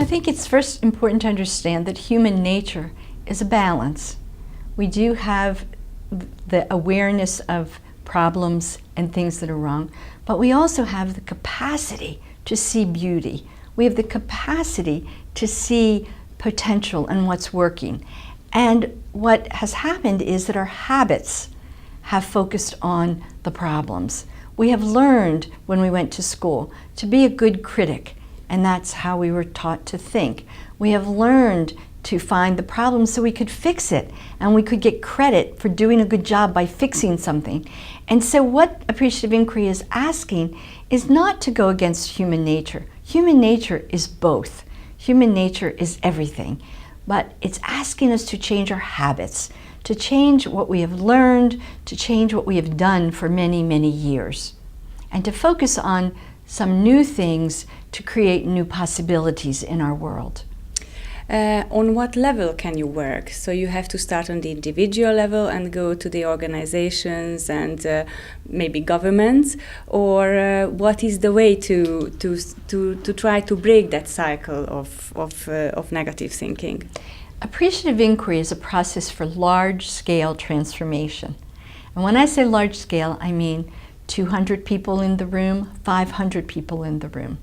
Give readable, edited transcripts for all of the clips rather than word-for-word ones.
think it's first important to understand that human nature is a balance. We do have the awareness of problems and things that are wrong, but we also have the capacity to see beauty. We have the capacity to see potential and what's working. And what has happened is that our habits have focused on the problems. We have learned when we went to school to be a good critic, and that's how we were taught to think. We have learned to find the problem so we could fix it, and we could get credit for doing a good job by fixing something. And so what appreciative inquiry is asking is not to go against human nature. Human nature is both. Human nature is everything. But it's asking us to change our habits, to change what we have learned, to change what we have done for many, many years, and to focus on some new things to create new possibilities in our world. On what level can you work? So you have to start on the individual level and go to the organizations and maybe governments, or what is the way to try to break that cycle of negative thinking? Appreciative inquiry is a process for large-scale transformation. And when I say large scale, I mean 200 people in the room, 500 people in the room.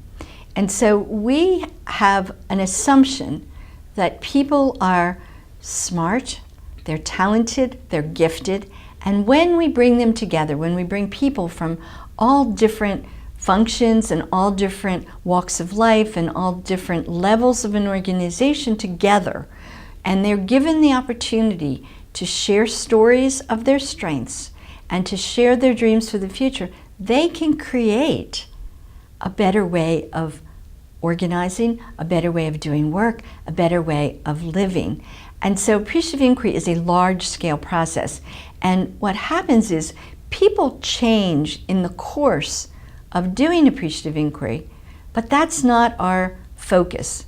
And so we have an assumption that people are smart, they're talented, they're gifted, and when we bring them together, when we bring people from all different functions and all different walks of life and all different levels of an organization together, and they're given the opportunity to share stories of their strengths and to share their dreams for the future, they can create a better way of organizing, a better way of doing work, a better way of living. And so appreciative inquiry is a large-scale process. And what happens is people change in the course of doing appreciative inquiry, but that's not our focus.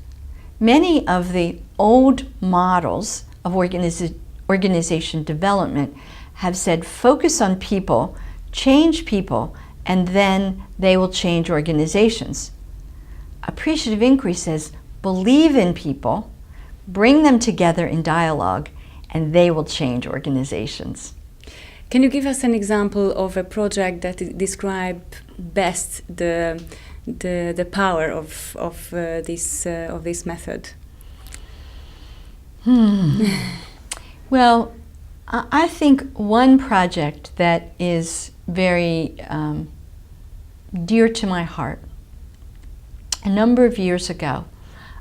Many of the old models of organization development have said focus on people, change people, and then they will change organizations. Appreciative inquiry says, believe in people, bring them together in dialogue, and they will change organizations. Can you give us an example of a project that describes best the power of this method? Well, I think one project that is very dear to my heart. A number of years ago,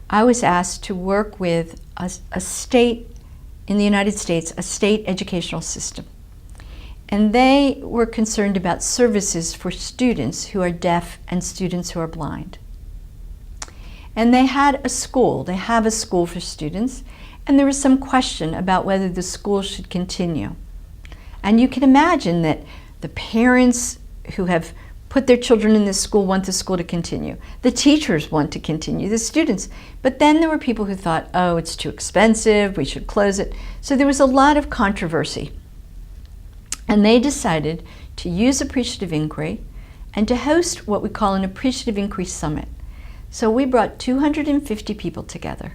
I was asked to work with a state in the United States, a state educational system. And they were concerned about services for students who are deaf and students who are blind. And they had a school, they have a school for students, and there was some question about whether the school should continue. And you can imagine that the parents who have put their children in this school want the school to continue. The teachers want to continue, the students. But then there were people who thought, oh, it's too expensive, we should close it. So there was a lot of controversy. And they decided to use appreciative inquiry and to host what we call an appreciative inquiry summit. So we brought 250 people together.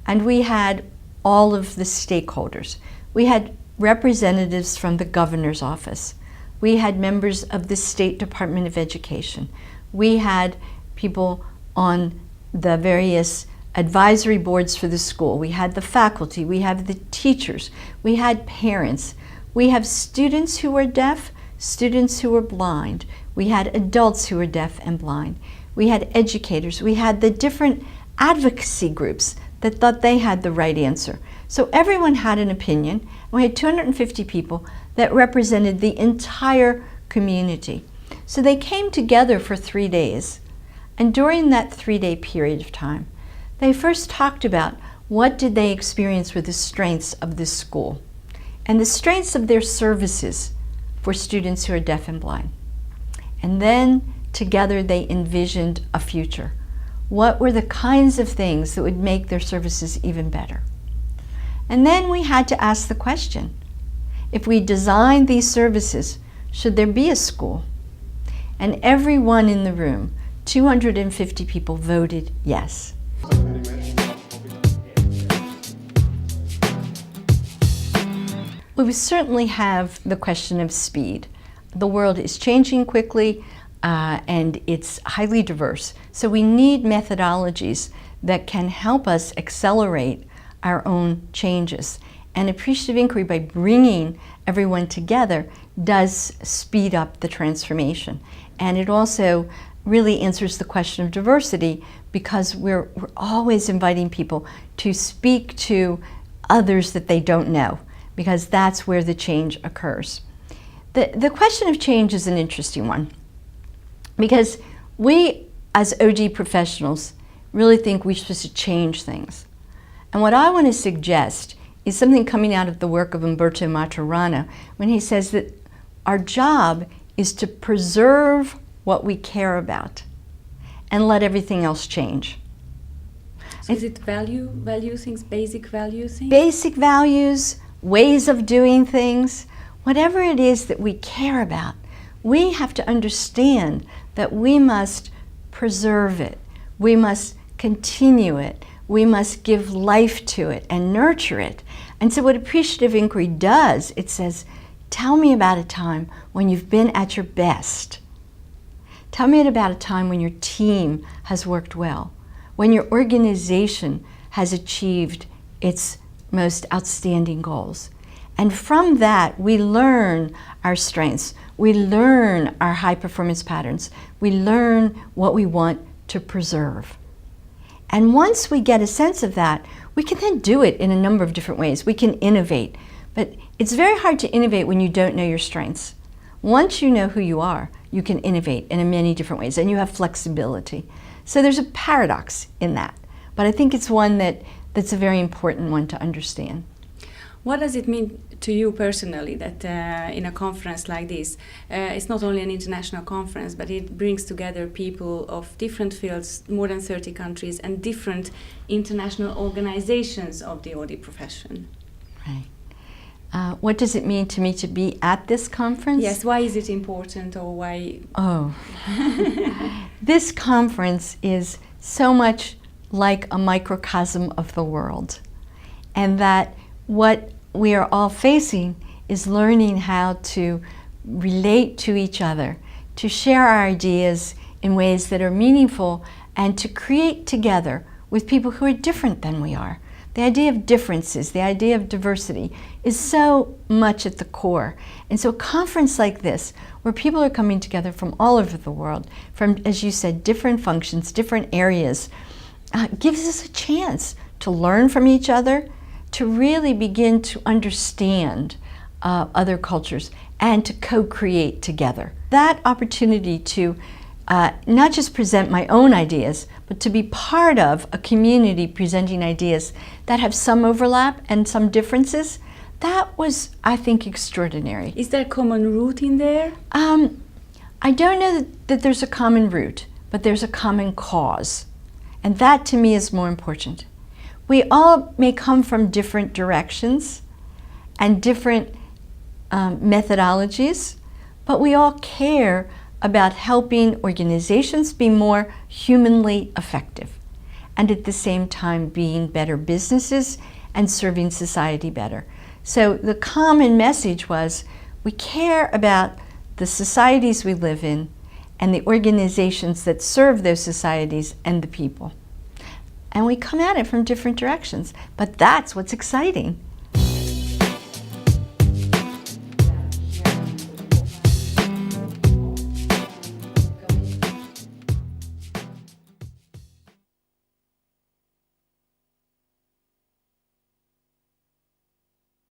And we had all of the stakeholders. We had representatives from the governor's office. We had members of the State Department of Education. We had people on the various advisory boards for the school. We had the faculty, we had the teachers, we had parents. We have students who were deaf, students who were blind. We had adults who were deaf and blind. We had educators. We had the different advocacy groups that thought they had the right answer. So everyone had an opinion. We had 250 people that represented the entire community. So they came together for 3 days. And during that 3-day period of time, they first talked about what did they experience were the strengths of this school and the strengths of their services for students who are deaf and blind. And then together they envisioned a future. What were the kinds of things that would make their services even better? And then we had to ask the question, if we design these services, should there be a school? And everyone in the room, 250 people, voted yes. Well, we certainly have the question of speed. The world is changing quickly and it's highly diverse. So we need methodologies that can help us accelerate our own changes. And appreciative inquiry, by bringing everyone together, does speed up the transformation. And it also really answers the question of diversity, because we're always inviting people to speak to others that they don't know, because that's where the change occurs. The question of change is an interesting one, because we as OD professionals really think we're supposed to change things. And what I want to suggest is something coming out of the work of Umberto Maturana, when he says that our job is to preserve what we care about and let everything else change. So is it value things, basic value things? Basic values, ways of doing things, whatever it is that we care about, we have to understand that we must preserve it, we must continue it, we must give life to it and nurture it. And so what appreciative inquiry does, it says, tell me about a time when you've been at your best. Tell me about a time when your team has worked well, when your organization has achieved its most outstanding goals. And from that, we learn our strengths, we learn our high performance patterns, we learn what we want to preserve. And once we get a sense of that, we can then do it in a number of different ways. We can innovate, but it's very hard to innovate when you don't know your strengths. Once you know who you are, you can innovate in many different ways, and you have flexibility. So there's a paradox in that, but I think it's one that's a very important one to understand. What does it mean to you personally that in a conference like this, it's not only an international conference, but it brings together people of different fields, more than 30 countries, and different international organizations of the OD profession? Right. What does it mean to me to be at this conference? Yes, why is it important, or why? Oh, this conference is so much like a microcosm of the world, and that what we are all facing is learning how to relate to each other, to share our ideas in ways that are meaningful, and to create together with people who are different than we are. The idea of differences, the idea of diversity is so much at the core. And so a conference like this, where people are coming together from all over the world, from, as you said, different functions, different areas, gives us a chance to learn from each other, to really begin to understand other cultures and to co-create together. That opportunity to not just present my own ideas, but to be part of a community presenting ideas that have some overlap and some differences, that was, I think, extraordinary. Is there a common root in there? I don't know that there's a common root, but there's a common cause. And that to me is more important. We all may come from different directions and different methodologies, but we all care about helping organizations be more humanly effective, and at the same time being better businesses and serving society better. So the common message was, we care about the societies we live in and the organizations that serve those societies and the people. And we come at it from different directions, but that's what's exciting.